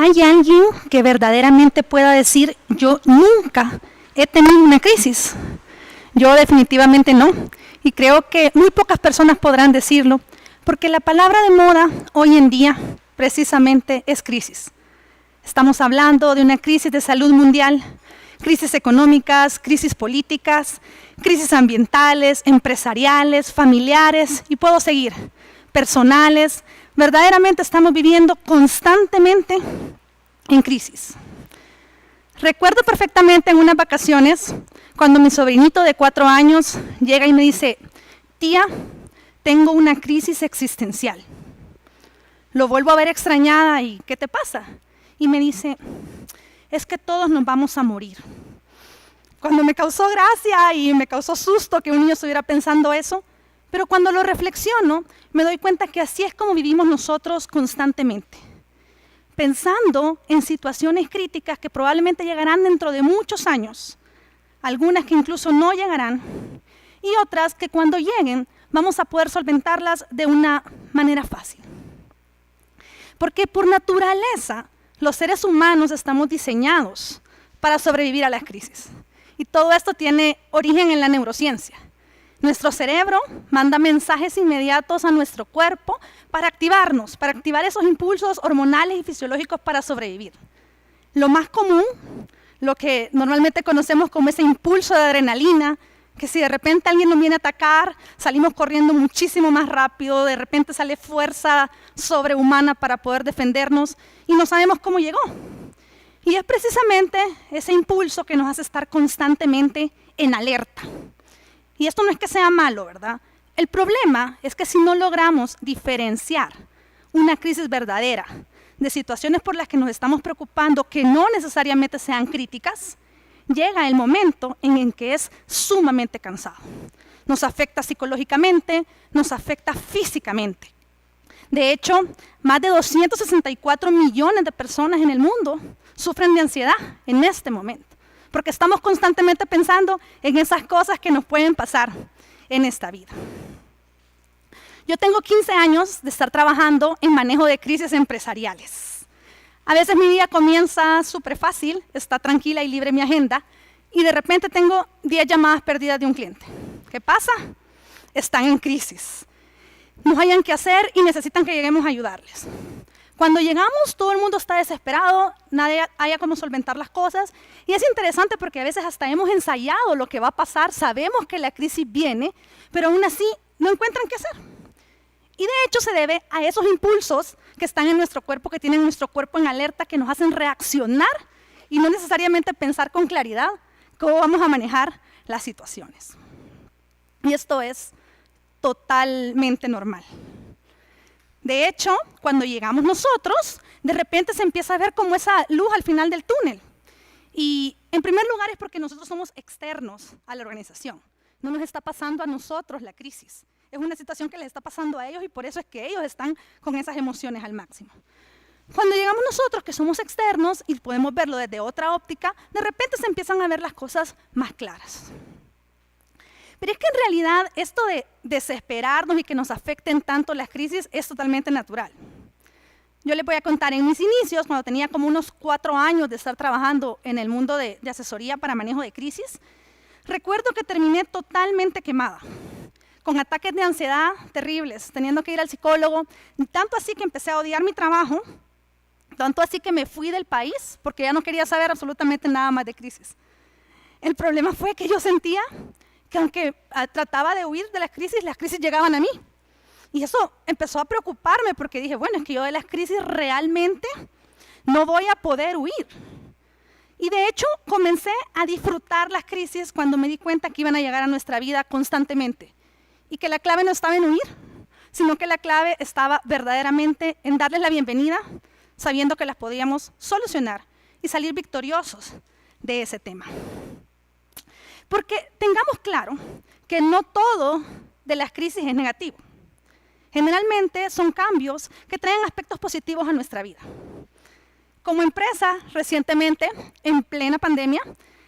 ¿Hay alguien que verdaderamente pueda decir, yo nunca he tenido una crisis? Yo definitivamente no. Y creo que muy pocas personas podrán decirlo, porque la palabra de moda hoy en día precisamente es crisis. Estamos hablando de una crisis de salud mundial, crisis económicas, crisis políticas, crisis ambientales, empresariales, familiares, y puedo seguir, personales. Verdaderamente estamos viviendo constantemente en crisis. Recuerdo perfectamente en unas vacaciones, cuando mi sobrinito de 4 años llega y me dice, tía, tengo una crisis existencial. Lo vuelvo a ver extrañada y, ¿qué te pasa? Y me dice, es que todos nos vamos a morir. Cuando me causó gracia y me causó susto que un niño estuviera pensando eso, pero cuando lo reflexiono, me doy cuenta que así es como vivimos nosotros constantemente. Pensando en situaciones críticas que probablemente llegarán dentro de muchos años, algunas que incluso no llegarán, y otras que cuando lleguen vamos a poder solventarlas de una manera fácil. Porque por naturaleza, los seres humanos estamos diseñados para sobrevivir a las crisis. Y todo esto tiene origen en la neurociencia. Nuestro cerebro manda mensajes inmediatos a nuestro cuerpo para activarnos, para activar esos impulsos hormonales y fisiológicos para sobrevivir. Lo más común, lo que normalmente conocemos como ese impulso de adrenalina, que si de repente alguien nos viene a atacar, salimos corriendo muchísimo más rápido, de repente sale fuerza sobrehumana para poder defendernos y no sabemos cómo llegó. Y es precisamente ese impulso que nos hace estar constantemente en alerta. Y esto no es que sea malo, ¿verdad? El problema es que si no logramos diferenciar una crisis verdadera de situaciones por las que nos estamos preocupando que no necesariamente sean críticas, llega el momento en que es sumamente cansado. Nos afecta psicológicamente, nos afecta físicamente. De hecho, más de 264 millones de personas en el mundo sufren de ansiedad en este momento, porque estamos constantemente pensando en esas cosas que nos pueden pasar en esta vida. Yo tengo 15 años de estar trabajando en manejo de crisis empresariales. A veces mi día comienza súper fácil, está tranquila y libre mi agenda, y de repente tengo 10 llamadas perdidas de un cliente. ¿Qué pasa? Están en crisis. No hayan qué hacer y necesitan que lleguemos a ayudarles. Cuando llegamos, todo el mundo está desesperado, nadie haya cómo solventar las cosas, y es interesante porque a veces hasta hemos ensayado lo que va a pasar, sabemos que la crisis viene, pero aún así no encuentran qué hacer. Y de hecho se debe a esos impulsos que están en nuestro cuerpo, que tienen nuestro cuerpo en alerta, que nos hacen reaccionar y no necesariamente pensar con claridad cómo vamos a manejar las situaciones. Y esto es totalmente normal. De hecho, cuando llegamos nosotros, de repente se empieza a ver como esa luz al final del túnel. Y en primer lugar es porque nosotros somos externos a la organización. No nos está pasando a nosotros la crisis. Es una situación que les está pasando a ellos y por eso es que ellos están con esas emociones al máximo. Cuando llegamos nosotros, que somos externos y podemos verlo desde otra óptica, de repente se empiezan a ver las cosas más claras. Pero es que en realidad esto de desesperarnos y que nos afecten tanto las crisis es totalmente natural. Yo les voy a contar, en mis inicios, cuando tenía como unos 4 años de estar trabajando en el mundo de asesoría para manejo de crisis, recuerdo que terminé totalmente quemada, con ataques de ansiedad terribles, teniendo que ir al psicólogo, tanto así que empecé a odiar mi trabajo, tanto así que me fui del país, porque ya no quería saber absolutamente nada más de crisis. El problema fue que yo sentía que aunque trataba de huir de las crisis llegaban a mí. Y eso empezó a preocuparme porque dije, bueno, es que yo de las crisis realmente no voy a poder huir. Y de hecho comencé a disfrutar las crisis cuando me di cuenta que iban a llegar a nuestra vida constantemente. Y que la clave no estaba en huir, sino que la clave estaba verdaderamente en darles la bienvenida, sabiendo que las podíamos solucionar y salir victoriosos de ese tema. Porque tengamos claro que no todo de las crisis es negativo. Generalmente son cambios que traen aspectos positivos a nuestra vida. Como empresa, recientemente, en plena pandemia,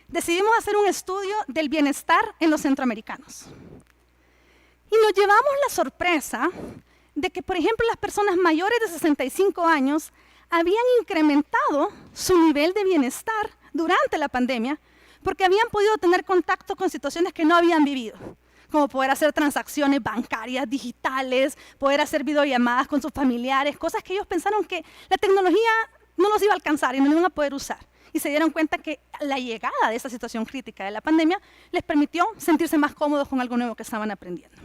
decidimos hacer un estudio del bienestar en los centroamericanos. Y nos llevamos la sorpresa de que, por ejemplo, las personas mayores de 65 años habían incrementado su nivel de bienestar durante la pandemia porque habían podido tener contacto con situaciones que no habían vivido, como poder hacer transacciones bancarias digitales, poder hacer videollamadas con sus familiares, cosas que ellos pensaron que la tecnología no los iba a alcanzar y no lo iban a poder usar. Y se dieron cuenta que la llegada de esa situación crítica de la pandemia les permitió sentirse más cómodos con algo nuevo que estaban aprendiendo.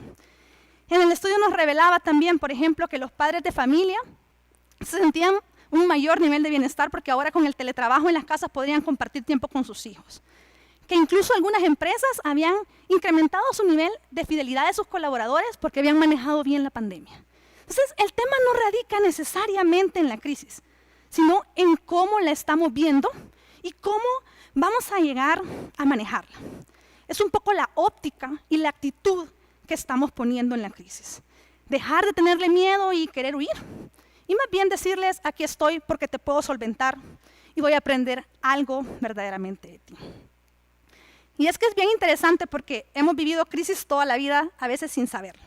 En el estudio nos revelaba también, por ejemplo, que los padres de familia se sentían un mayor nivel de bienestar porque ahora con el teletrabajo en las casas podrían compartir tiempo con sus hijos. Que incluso algunas empresas habían incrementado su nivel de fidelidad de sus colaboradores porque habían manejado bien la pandemia. Entonces, el tema no radica necesariamente en la crisis, sino en cómo la estamos viendo y cómo vamos a llegar a manejarla. Es un poco la óptica y la actitud que estamos poniendo en la crisis. Dejar de tenerle miedo y querer huir. Y más bien decirles, aquí estoy porque te puedo solventar y voy a aprender algo verdaderamente de ti. Y es que es bien interesante porque hemos vivido crisis toda la vida, a veces sin saberlo.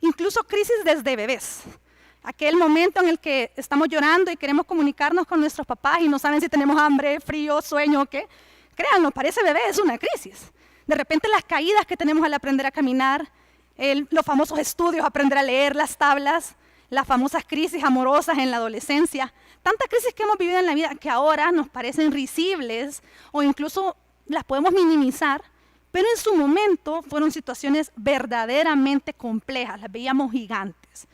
Incluso crisis desde bebés. Aquel momento en el que estamos llorando y queremos comunicarnos con nuestros papás y no saben si tenemos hambre, frío, sueño o qué. Créanlo, para ese bebé es una crisis. De repente las caídas que tenemos al aprender a caminar, los famosos estudios, aprender a leer las tablas, las famosas crisis amorosas en la adolescencia, tantas crisis que hemos vivido en la vida que ahora nos parecen risibles o incluso las podemos minimizar, pero en su momento fueron situaciones verdaderamente complejas, las veíamos gigantes.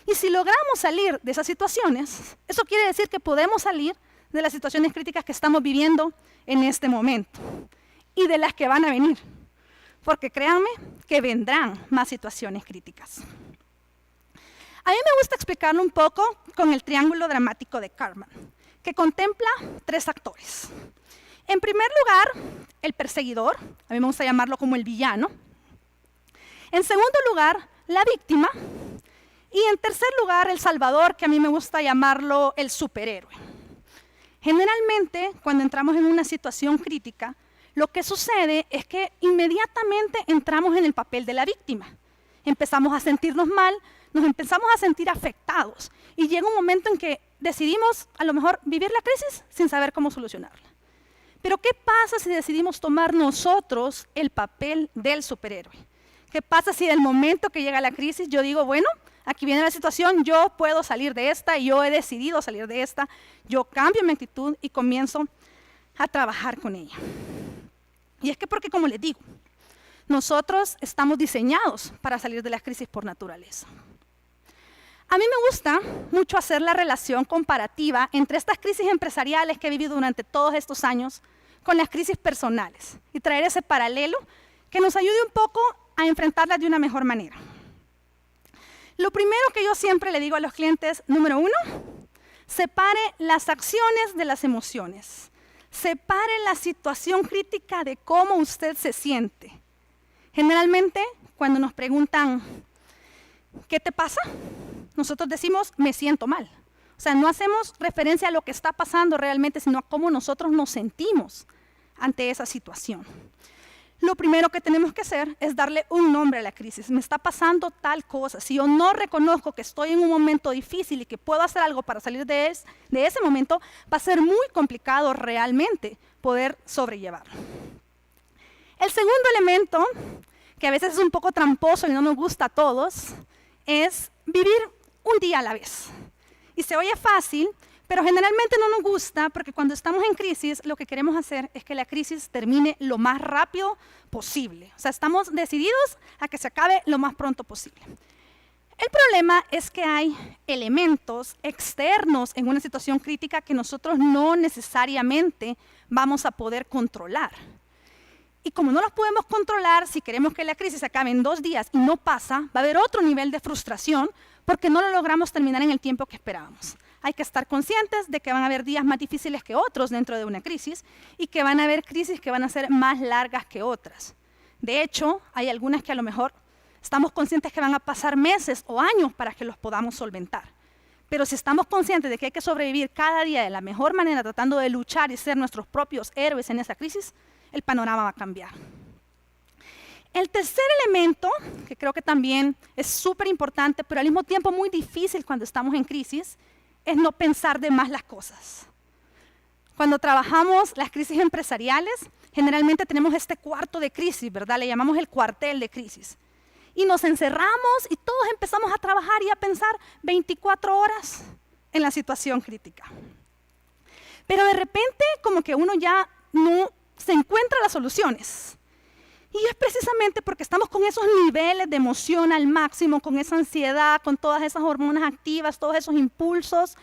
Y si logramos salir de esas situaciones, eso quiere decir que podemos salir de las situaciones críticas que estamos viviendo en este momento y de las que van a venir, porque créanme que vendrán más situaciones críticas. A mí me gusta explicarlo un poco con el triángulo dramático de Karpman, que contempla 3 actores. En primer lugar, el perseguidor, a mí me gusta llamarlo como el villano. En segundo lugar, la víctima. Y en tercer lugar, el salvador, que a mí me gusta llamarlo el superhéroe. Generalmente, cuando entramos en una situación crítica, lo que sucede es que inmediatamente entramos en el papel de la víctima. Empezamos a sentirnos mal, nos empezamos a sentir afectados y llega un momento en que decidimos a lo mejor vivir la crisis sin saber cómo solucionarla. Pero ¿qué pasa si decidimos tomar nosotros el papel del superhéroe? ¿Qué pasa si en el momento que llega la crisis yo digo, bueno, aquí viene la situación, yo puedo salir de esta, yo he decidido salir de esta, yo cambio mi actitud y comienzo a trabajar con ella? Y es que porque, como les digo, nosotros estamos diseñados para salir de las crisis por naturaleza. A mí me gusta mucho hacer la relación comparativa entre estas crisis empresariales que he vivido durante todos estos años con las crisis personales y traer ese paralelo que nos ayude un poco a enfrentarlas de una mejor manera. Lo primero que yo siempre le digo a los clientes, número 1, separe las acciones de las emociones. Separe la situación crítica de cómo usted se siente. Generalmente, cuando nos preguntan, ¿qué te pasa? Nosotros decimos, me siento mal. O sea, no hacemos referencia a lo que está pasando realmente, sino a cómo nosotros nos sentimos ante esa situación. Lo primero que tenemos que hacer es darle un nombre a la crisis. Me está pasando tal cosa. Si yo no reconozco que estoy en un momento difícil y que puedo hacer algo para salir de ese momento, va a ser muy complicado realmente poder sobrellevarlo. El segundo elemento, que a veces es un poco tramposo y no nos gusta a todos, es vivir un día a la vez. Y se oye fácil, pero generalmente no nos gusta porque cuando estamos en crisis lo que queremos hacer es que la crisis termine lo más rápido posible. O sea, estamos decididos a que se acabe lo más pronto posible. El problema es que hay elementos externos en una situación crítica que nosotros no necesariamente vamos a poder controlar. Y como no los podemos controlar, si queremos que la crisis se acabe en 2 días y no pasa, va a haber otro nivel de frustración porque no lo logramos terminar en el tiempo que esperábamos. Hay que estar conscientes de que van a haber días más difíciles que otros dentro de una crisis y que van a haber crisis que van a ser más largas que otras. De hecho, hay algunas que a lo mejor estamos conscientes que van a pasar meses o años para que los podamos solventar. Pero si estamos conscientes de que hay que sobrevivir cada día de la mejor manera, tratando de luchar y ser nuestros propios héroes en esa crisis, el panorama va a cambiar. El tercer elemento, que creo que también es súper importante, pero al mismo tiempo muy difícil cuando estamos en crisis, es no pensar de más las cosas. Cuando trabajamos las crisis empresariales, generalmente tenemos este cuarto de crisis, ¿verdad? Le llamamos el cuartel de crisis. Y nos encerramos y todos empezamos a trabajar y a pensar 24 horas en la situación crítica. Pero de repente como que uno ya no se encuentra las soluciones. Y es precisamente porque estamos con esos niveles de emoción al máximo, con esa ansiedad, con todas esas hormonas activas, todos esos impulsos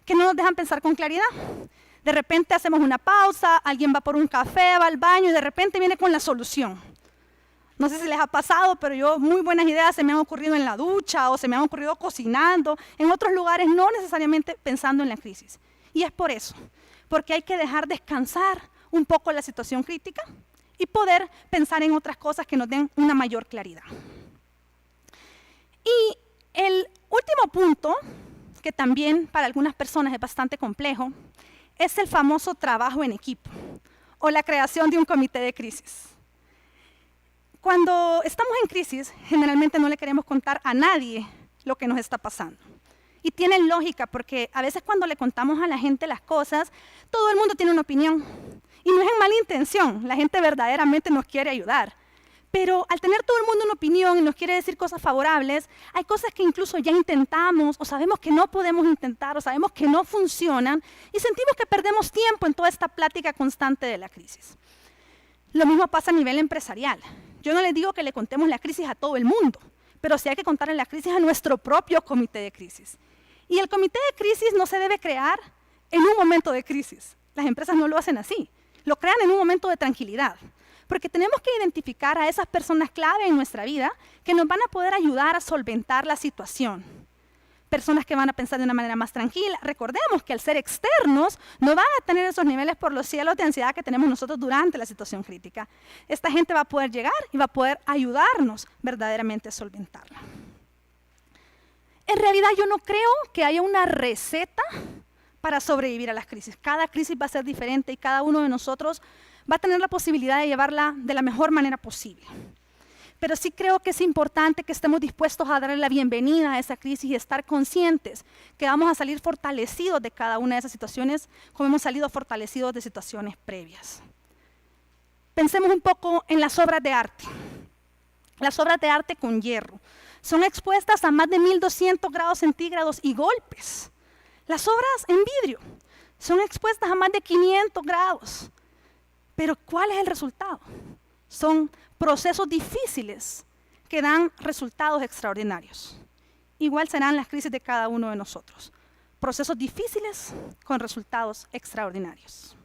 que no nos dejan pensar con claridad. De repente hacemos una pausa, alguien va por un café, va al baño y de repente viene con la solución. No sé si les ha pasado, pero yo muy buenas ideas se me han ocurrido en la ducha o se me han ocurrido cocinando, en otros lugares no necesariamente pensando en la crisis. Y es por eso, porque hay que dejar descansar un poco la situación crítica y poder pensar en otras cosas que nos den una mayor claridad. Y el último punto, que también para algunas personas es bastante complejo, es el famoso trabajo en equipo o la creación de un comité de crisis. Cuando estamos en crisis, generalmente no le queremos contar a nadie lo que nos está pasando. Y tiene lógica, porque a veces cuando le contamos a la gente las cosas, todo el mundo tiene una opinión. Y no es en mala intención, la gente verdaderamente nos quiere ayudar. Pero al tener todo el mundo una opinión y nos quiere decir cosas favorables, hay cosas que incluso ya intentamos, o sabemos que no podemos intentar, o sabemos que no funcionan, y sentimos que perdemos tiempo en toda esta plática constante de la crisis. Lo mismo pasa a nivel empresarial. Yo no les digo que le contemos la crisis a todo el mundo, pero sí hay que contarle la crisis a nuestro propio comité de crisis. Y el comité de crisis no se debe crear en un momento de crisis. Las empresas no lo hacen así, lo crean en un momento de tranquilidad. Porque tenemos que identificar a esas personas clave en nuestra vida que nos van a poder ayudar a solventar la situación. Personas que van a pensar de una manera más tranquila. Recordemos que al ser externos no van a tener esos niveles por los cielos de ansiedad que tenemos nosotros durante la situación crítica. Esta gente va a poder llegar y va a poder ayudarnos verdaderamente a solventarla. En realidad yo no creo que haya una receta para sobrevivir a las crisis. Cada crisis va a ser diferente y cada uno de nosotros va a tener la posibilidad de llevarla de la mejor manera posible. Pero sí creo que es importante que estemos dispuestos a darle la bienvenida a esa crisis y estar conscientes que vamos a salir fortalecidos de cada una de esas situaciones, como hemos salido fortalecidos de situaciones previas. Pensemos un poco en las obras de arte. Las obras de arte con hierro son expuestas a más de 1200 grados centígrados y golpes. Las obras en vidrio son expuestas a más de 500 grados. Pero ¿cuál es el resultado? Son procesos difíciles que dan resultados extraordinarios. Igual serán las crisis de cada uno de nosotros. Procesos difíciles con resultados extraordinarios.